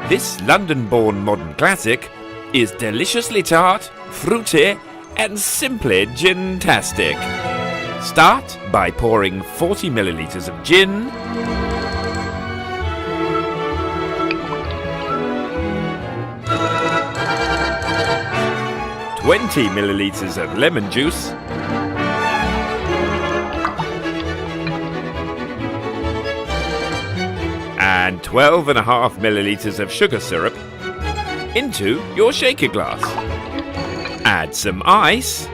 This London-born modern classic is deliciously tart, fruity, and simply gin-tastic. Start by pouring 40 millilitres of gin, 20 millilitres of lemon juice, and 12.5 millilitres of sugar syrup into your shaker glass. Add some ice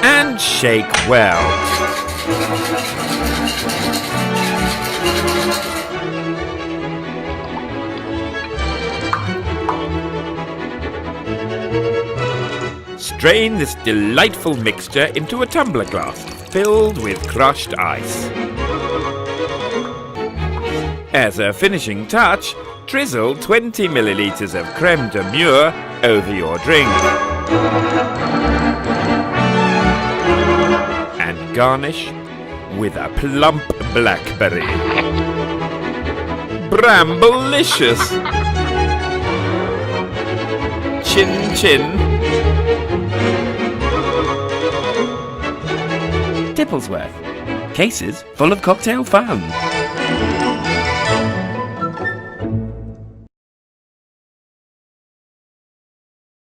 and shake well. Strain this delightful mixture into a tumbler glass filled with crushed ice. As a finishing touch, drizzle 20 millilitres of Creme de Mure over your drink. And garnish with a plump blackberry. Bramble-licious! Chin chin! Tipplesworth. Cases full of cocktail fun.